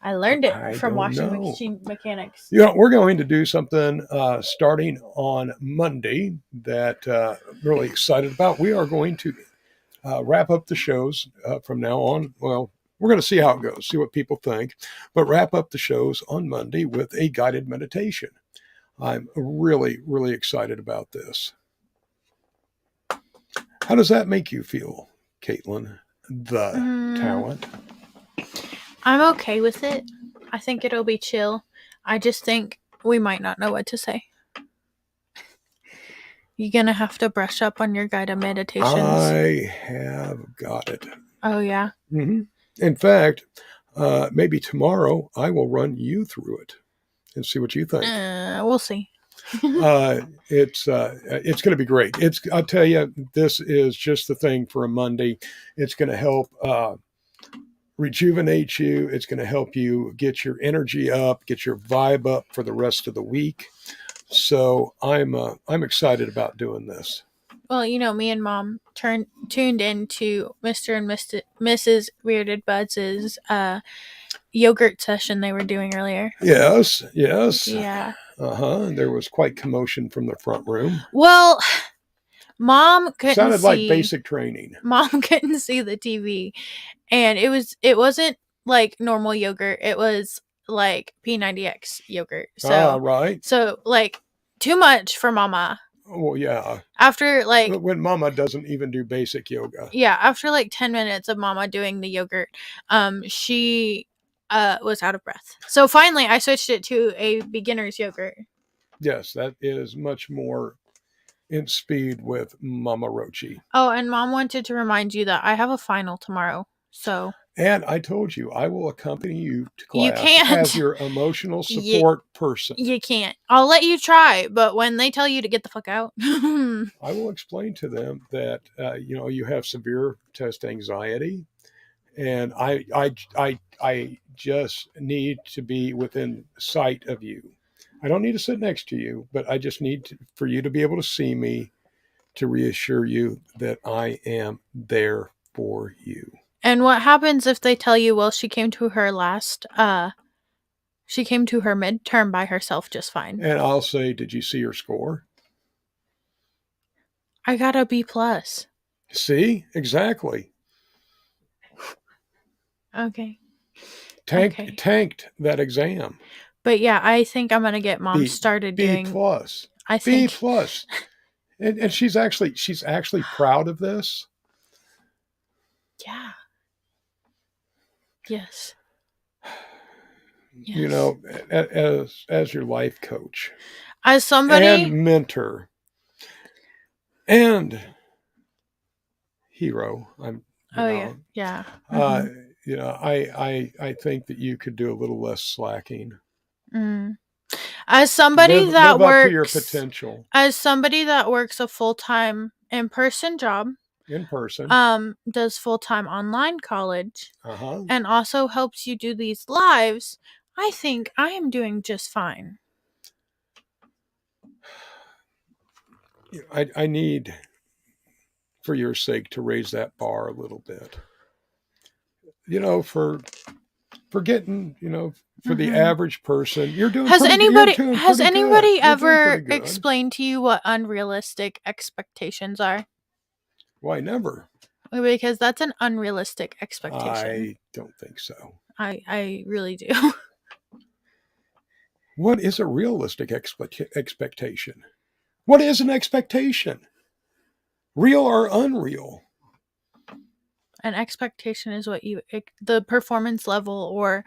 I learned it I from don't washing know. machine mechanics. You know, we're going to do something starting on Monday that I'm really excited about. We are going to wrap up the shows from now on. Well, we're going to see how it goes, see what people think, but wrap up the shows on Monday with a guided meditation. I'm really, really excited about this. How does that make you feel, Caitlin, the talent? I'm okay with it. I think it'll be chill. I just think we might not know what to say. You're going to have to brush up on your guided meditations. I have got it. Oh, yeah? Mm-hmm. In fact, maybe tomorrow I will run you through it and see what you think. We'll see. It's going to be great. I'll tell you, this is just the thing for a Monday. It's going to help rejuvenate you. It's going to help you get your energy up, get your vibe up for the rest of the week. So I'm excited about doing this. Well, you know, me and Mom tuned into Mr. and Mrs. Weirded Buds' yogurt session they were doing earlier. Yes. Yeah. There was quite commotion from the front room. Well, Mom couldn't Sounded see. like basic training. Mom couldn't see the TV, and it wasn't like normal yogurt. It was like P90X yogurt. So right. So like too much for Mama. Oh yeah. After like when Mama doesn't even do basic yoga. Yeah, after like 10 minutes of Mama doing the yogurt, she was out of breath. So finally I switched it to a beginner's yogurt. Yes, that is much more in speed with Mama Rochi. Oh, and Mom wanted to remind you that I have a final tomorrow. So And I told you, I will accompany you to class You can't. as your emotional support person. you can't. I'll let you try, but when they tell you to get the fuck out. I will explain to them that you have severe test anxiety, and I just need to be within sight of you. I don't need to sit next to you, but I just need for you to be able to see me, to reassure you that I am there for you. And what happens if they tell you, well, she came to her midterm by herself just fine. And I'll say, did you see her score? I got a B plus. See? Exactly. Okay. Tanked that exam. But yeah, I think I'm gonna get mom B- started B doing. plus. I B think plus. And she's actually proud of this. yeah. Yes. You know, as your life coach As somebody, and mentor and hero, yeah. you know, I think that you could do a little less slacking. Mm. As somebody live that up to your works, potential as somebody that works a full-time in-person job, in person. does full-time online college, Uh-huh. and also helps you do these lives, I think I am doing just fine. I need, for your sake, to raise that bar a little bit. You know, for getting, you know, for the average person, you're doing. Has anybody pretty ever good. explained to you what unrealistic expectations are? Why never? Because that's an unrealistic expectation. I don't think so. I really do. What is a realistic expectation? What is an expectation? Real or unreal? An expectation is what the performance level or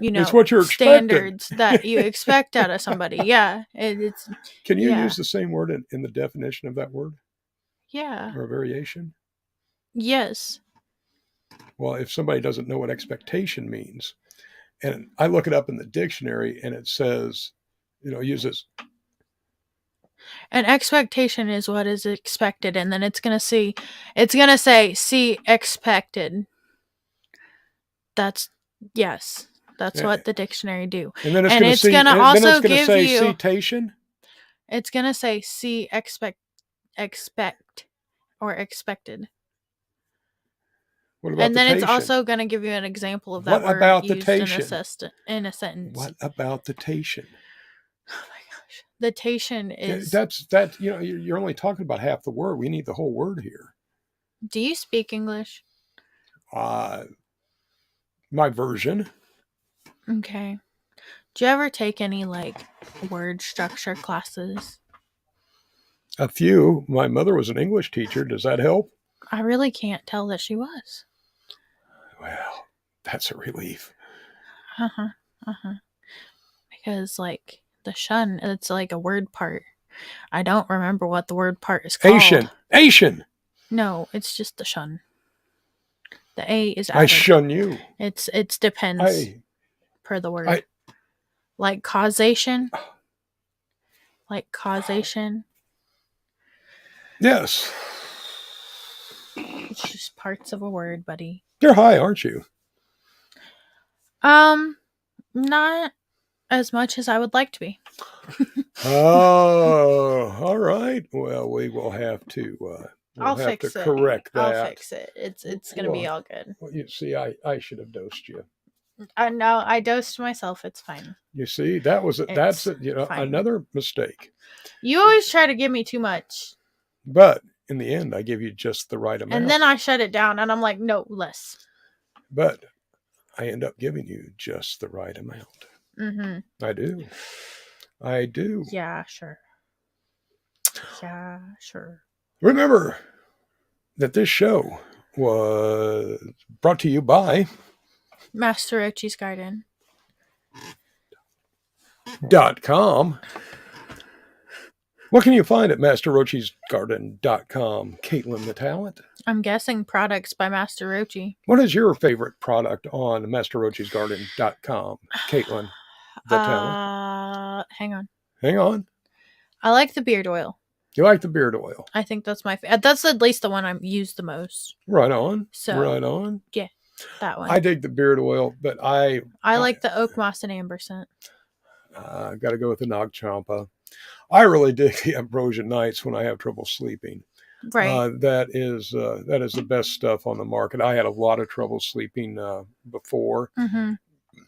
you know, It's what you're standards that you expect out of somebody. Yeah, it's. Can you yeah. use the same word in the definition of that word Yeah. or a variation? Yes. Well, if somebody doesn't know what expectation means, and I look it up in the dictionary and it says, you know, uses. An expectation is what is expected, and then it's gonna say see expected. That's yes. That's what the dictionary do. And then it's gonna also give you citation. It's gonna say see expect or expected. What about and then it's tation? also gonna give you an example of that What word about used in a sentence. What about the tation? Oh my gosh, the tation is. That you know, you're only talking about half the word. We need the whole word here. Do you speak English? My version. Okay. Do you ever take any like word structure classes? A few. My mother was an English teacher. Does that help? I really can't tell that she was. Well, that's a relief. Because like the shun, it's like a word part. I don't remember what the word part is called. Asian. No, it's just the shun. The A is added. I shun you. It's depends per the word. Like causation. Like causation. Yes. It's just parts of a word, buddy. You're high, aren't you? Not as much as I would like to be. Oh, all right. Well, we will have to. I'll fix it. Correct that. I'll fix it. It's gonna be all good. Well, you see, I should have dosed you. No, I dosed myself. It's fine. You see, that's another mistake. You always try to give me too much. But in the end, I give you just the right amount. And then I shut it down, and I'm like, no, less. But I end up giving you just the right amount. Mm-hmm. I do. Yeah, sure. Yeah, sure. Remember that this show was brought to you by Master Rochi's Garden. .com. What can you find at MasterRochi'sGarden.com, Caitlin the Talent? I'm guessing products by Master Rochi. What is your favorite product on MasterRochi'sGarden.com, Caitlin the Talent? Hang on. I like the beard oil. You like the beard oil? I think that's my favorite. That's at least the one I use the most. Right on. Right on. Yeah, that one. I dig the beard oil, but I like the oak moss and amber scent. Got to go with the Nag Champa. I really dig the Ambrosia Nights when I have trouble sleeping. Right. That is the best stuff on the market. I had a lot of trouble sleeping before, Mm-hmm.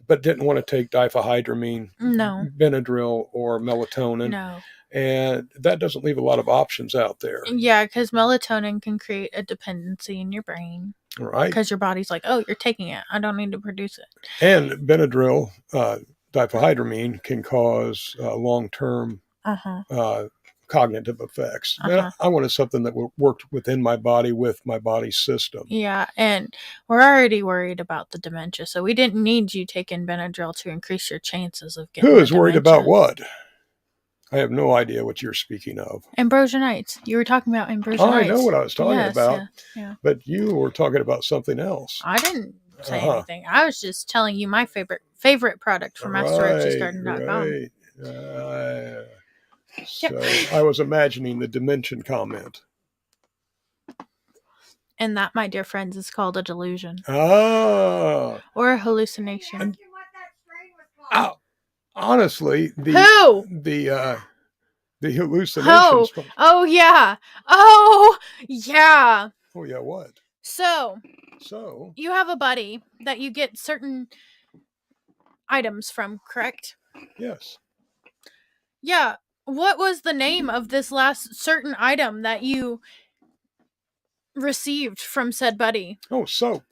but didn't want to take diphenhydramine, No. Benadryl, or melatonin, No. and that doesn't leave a lot of options out there, Yeah, because melatonin can create a dependency in your brain. right? Because your body's like, oh, you're taking it. I don't need to produce it. And Benadryl, diphenhydramine, can cause long-term Uh-huh. cognitive effects. And Uh-huh. I wanted something that worked within my body with my body's system. Yeah, and we're already worried about the dementia, so we didn't need you taking Benadryl to increase your chances of getting Who is the worried dementia. about what? I have no idea what you're speaking of. Ambrosianites. You were talking about ambrosianites. Oh, I know what I was talking Yes, about, yeah. but you were talking about something else. I didn't say Uh-huh. anything. I was just telling you my favorite product from MasterRoachesGarden.com. Right. So I was imagining the dimension comment. And that, my dear friends, is called a delusion Ah. or a hallucination. Honestly, Who? the hallucinations. Who? Oh yeah. Oh yeah. Oh yeah, what? So So you have a buddy that you get certain items from, correct? yes. Yeah. What was the name of this last certain item that you received from said buddy? Oh, soap.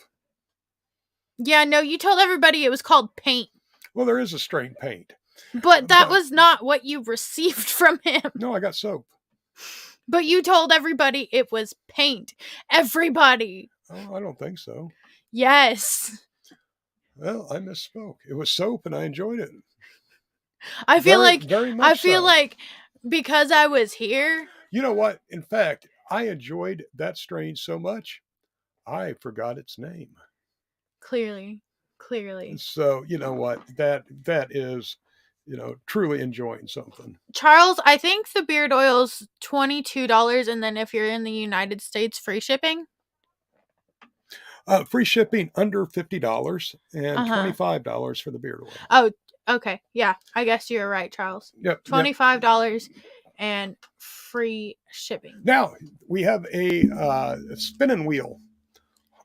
Yeah, no, you told everybody it was called paint. Well, there is a strain paint. But that was not what you received from him. No, I got soap. But you told everybody it was paint. Everybody. Oh, I don't think so. Yes. Well, I misspoke. It was soap, and I enjoyed it. I feel very much so. like because I was here. You know what? In fact, I enjoyed that strain so much, I forgot its name. Clearly. So you know what? That is, truly enjoying something. Charles, I think the beard oil's $22, and then if you're in the United States, free shipping. Free shipping under $50 and $25 for the beard oil. Oh, okay. Yeah, I guess you're right, Charles. Yep. $25 and free shipping. Now we have a spinning wheel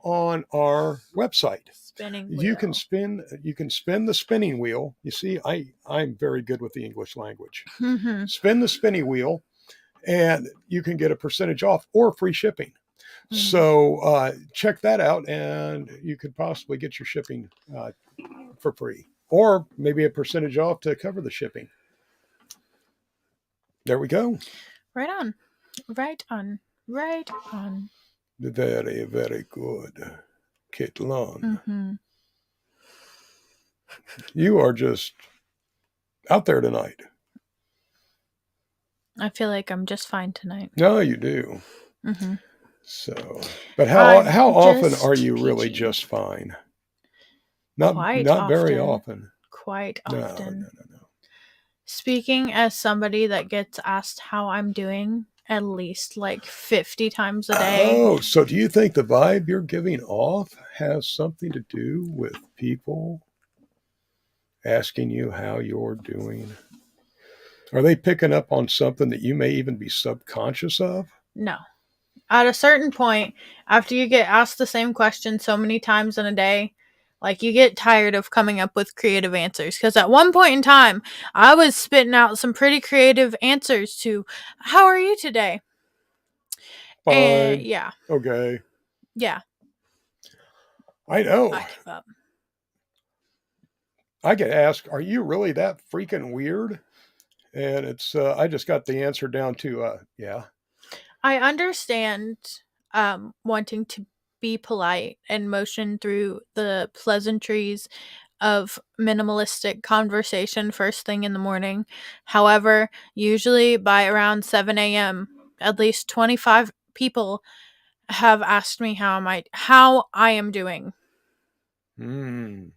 on our website. Spinning wheel. You can spin the spinning wheel. You see, I'm very good with the English language. Mm-hmm. Spin the spinning wheel, and you can get a percentage off or free shipping. Mm-hmm. So check that out, and you could possibly get your shipping for free, or maybe a percentage off to cover the shipping. There we go. Right on. Very, very good, Caitlin. Mm-hmm. You are just out there tonight. I feel like I'm just fine tonight. No, you do. Mm-hmm. So, but how often are you really just fine? Not very often. Quite often. No. Speaking as somebody that gets asked how I'm doing at least like 50 times a day. Oh, so do you think the vibe you're giving off has something to do with people asking you how you're doing? Are they picking up on something that you may even be subconscious of? No. At a certain point, after you get asked the same question so many times in a day, like you get tired of coming up with creative answers. Because at one point in time, I was spitting out some pretty creative answers to, how are you today? Fine. And, yeah. Okay. Yeah. I know. I give up. I get asked, are you really that freaking weird? And it's, I just got the answer down to, yeah. I understand wanting to be polite and motion through the pleasantries of minimalistic conversation first thing in the morning. However, usually by around 7 a.m., at least 25 people have asked me how I am doing. I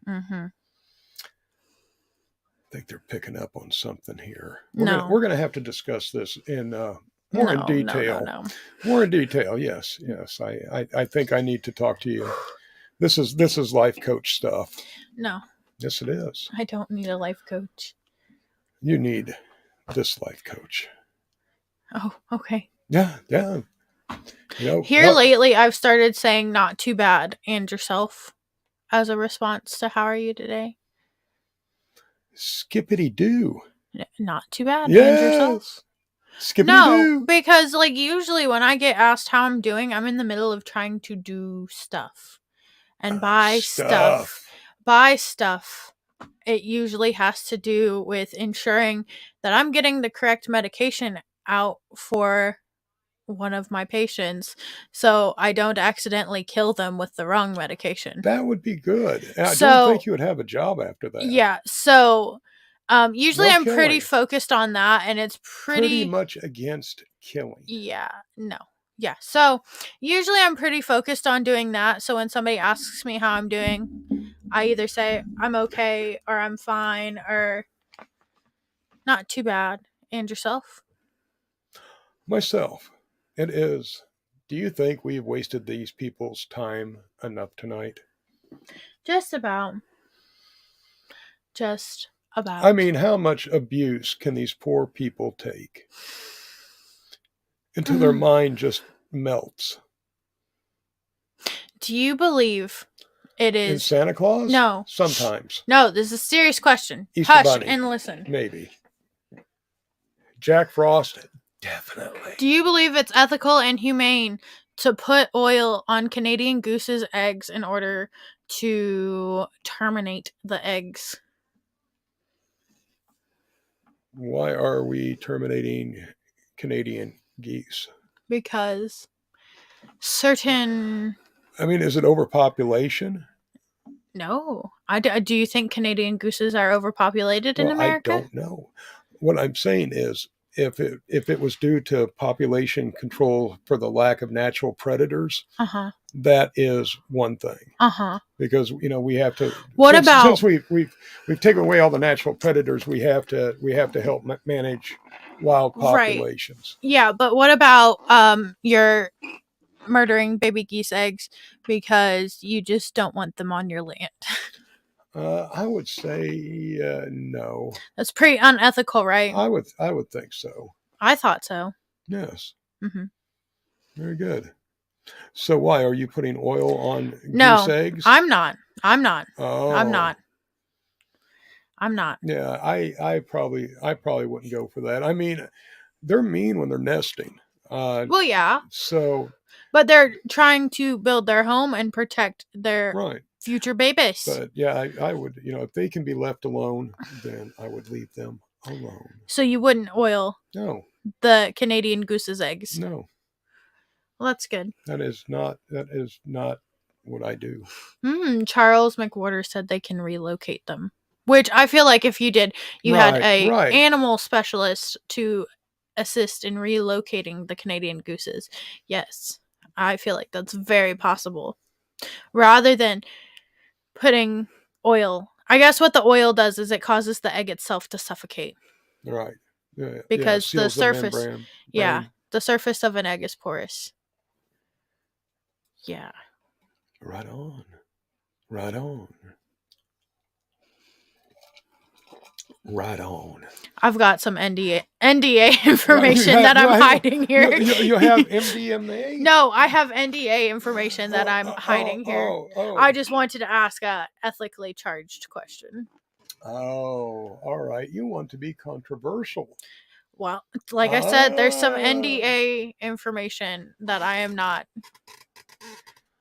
think they're picking up on something here. We're going to have to discuss this in more in detail. No. More in detail. Yes. I think I need to talk to you. This is life coach stuff. No. Yes, it is. I don't need a life coach. You need this life coach. Oh, okay. Yeah. You know, Here lately, I've started saying not too bad and yourself as a response to how are you today? skippity doo. Not too bad and yourself. Yes. Skippity No, doo. because like usually when I get asked how I'm doing, I'm in the middle of trying to do stuff and buy stuff. Buy stuff. It usually has to do with ensuring that I'm getting the correct medication out for one of my patients so I don't accidentally kill them with the wrong medication. That would be good. And I So- don't think you would have a job after that. Yeah, so usually No I'm pretty killing. focused on that, and it's Pretty much against killing. yeah, no. Yeah. So usually I'm pretty focused on doing that. So when somebody asks me how I'm doing, I either say I'm okay or I'm fine or not too bad. And yourself? Myself, it is. Do you think we've wasted these people's time enough tonight? Just about. Just about. I mean, how much abuse can these poor people take until their mind just melts? Do you believe it In is Santa Claus? No. Sometimes. No, this is a serious question. Easter Hush Bunny. and listen. Maybe. Jack Frost? Definitely. Do you believe it's ethical and humane to put oil on Canadian Goose's eggs in order to terminate the eggs? Why are we terminating Canadian geese? Because certain... I mean, is it overpopulation? No. Do you think Canadian gooses are overpopulated in Well, America? I don't know. What I'm saying is, if it was due to population control for the lack of natural predators, Uh-huh. that is one thing. Uh-huh. Because we have to. What since about... we've taken away all the natural predators, we have to help manage wild Right. populations. Yeah, but what about you're murdering baby geese eggs because you just don't want them on your land? I would say no. That's pretty unethical, right? I would think so. I thought so. Yes. Mm-hmm. Very good. So why are you putting oil on No, goose eggs? I'm not. Oh, I'm not. Yeah, I probably wouldn't go for that. I mean, they're mean when they're nesting. Well, yeah, So but they're trying to build their home and protect their right. future babies. But yeah, I would, if they can be left alone, then I would leave them alone. So you wouldn't oil No, the Canadian goose's eggs. no, Well, that's good. that is not what I do. Charles McWhorter said they can relocate them, which I feel like if you did, you had a Right. animal specialist to assist in relocating the Canadian gooses. Yes, I feel like that's very possible. Rather than putting oil. I guess what the oil does is it causes the egg itself to suffocate. Right. Yeah, Because the seals surface- membrane. Yeah, the surface of an egg is porous. Yeah. Right on. Right on. Right on. I've got some NDA information that I'm hiding here. You have MDMA? No, I have NDA information that I'm hiding here. Oh. I just wanted to ask a ethically charged question. Oh, all right. You want to be controversial. Well, like I said, there's some Ah. NDA information that I am not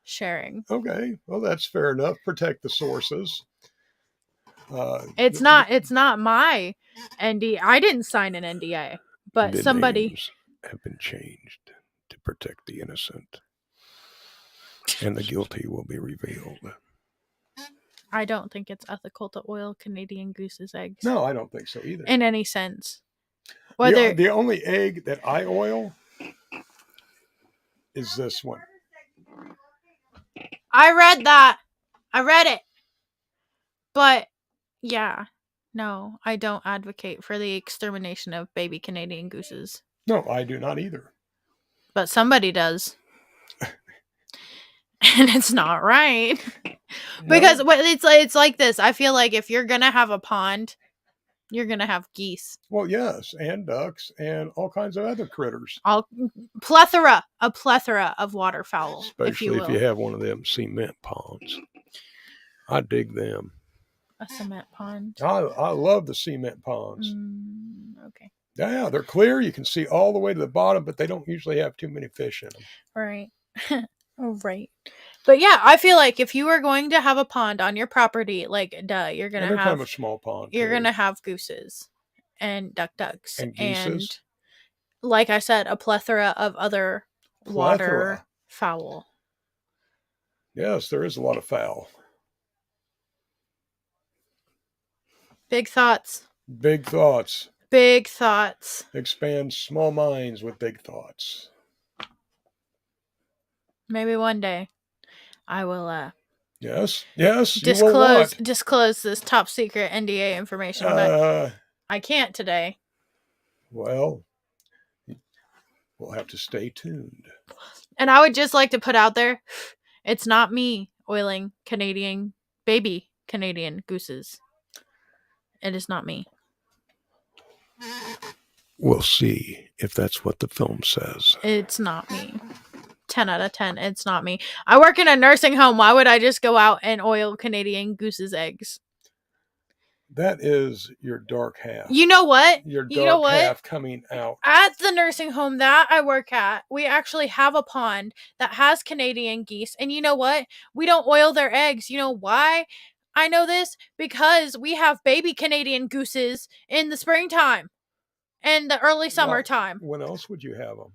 sharing. Okay. Well, that's fair enough. Protect the sources. It's not my NDA. I didn't sign an NDA, but The somebody names have been changed to protect the innocent, and the guilty will be revealed. I don't think it's ethical to oil Canadian goose's eggs. No, I don't think so either. In any sense. Whether The only egg that I oil is this one. I read that. I read it. But yeah. No, I don't advocate for the extermination of baby Canadian gooses. No, I do not either. But somebody does. And it's not right. Because No. it's like this. I feel like if you're going to have a pond You're gonna have geese. Well, yes, and ducks and all kinds of other critters. A plethora of waterfowl, if you Especially will. if you have one of them cement ponds. I dig them. A cement pond. I love the cement ponds. Okay. Yeah, they're clear. You can see all the way to the bottom, but they don't usually have too many fish in them. Right. Right. But yeah, I feel like if you are going to have a pond on your property, like you're And gonna they're have kind of a small pond. you're too. gonna have gooses and ducks And and geeses. like I said, a plethora of other water Plethora. fowl. Yes, there is a lot of fowl. Big thoughts. Big thoughts. Big thoughts. Expand small minds with big thoughts. Maybe one day I will Yes, yes. You will what? disclose this top secret NDA information, but I can't today. Well, we'll have to stay tuned. And I would just like to put out there, it's not me oiling baby Canadian gooses. It is not me. We'll see if that's what the film says. It's not me. 10 out of 10. It's not me. I work in a nursing home. Why would I just go out and oil Canadian goose's eggs? That is your dark half. You know what? Your You know dark what? half coming out. At the nursing home that I work at, we actually have a pond that has Canadian geese. And you know what? We don't oil their eggs. You know why? I know this because we have baby Canadian gooses in the springtime and the early summertime. When else would you have them?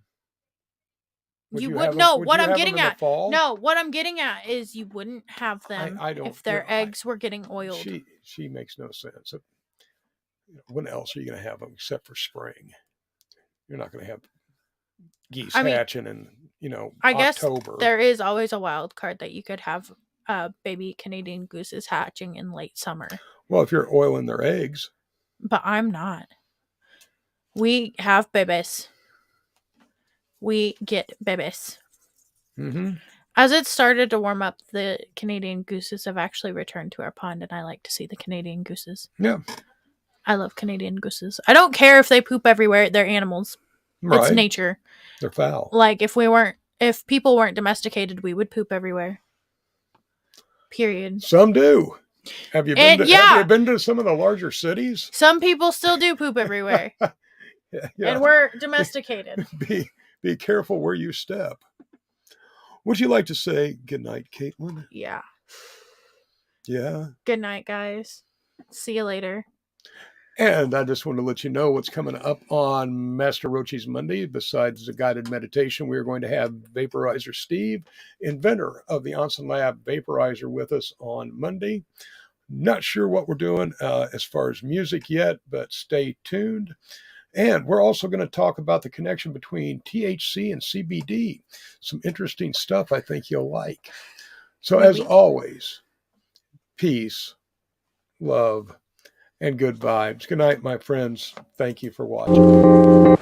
You have would them- no. would What you I'm have getting them in the at. fall? No, what I'm getting at is you wouldn't have them I don't- if their you know, I- eggs were getting oiled. She makes no sense. When else are you going to have them except for spring? You're not going to have geese hatching in I guess October. there is always a wild card that you could have baby Canadian gooses hatching in late summer. Well, if you're oiling their eggs. But I'm not. We have babies. We get babies. Mm-hmm. As it started to warm up, the Canadian gooses have actually returned to our pond, and I like to see the Canadian gooses. Yeah. I love Canadian gooses. I don't care if they poop everywhere. They're animals. Right. It's nature. They're foul. Like if people weren't domesticated, we would poop everywhere. Period. Some do. Have you been Yeah. have you been to some of the larger cities? Some people still do poop everywhere. Yeah. And we're domesticated. Be careful where you step. Would you like to say good night, Caitlin? Yeah. Yeah. Good night, guys. See you later. And I just want to let you know what's coming up on Master Rochi's Monday. Besides the guided meditation, we are going to have Vaporizer Steve, inventor of the Onsen Lab Vaporizer, with us on Monday. Not sure what we're doing as far as music yet, but stay tuned. And we're also going to talk about the connection between THC and CBD. Some interesting stuff I think you'll like. So as always, peace, love, and good vibes. Good night, my friends. Thank you for watching.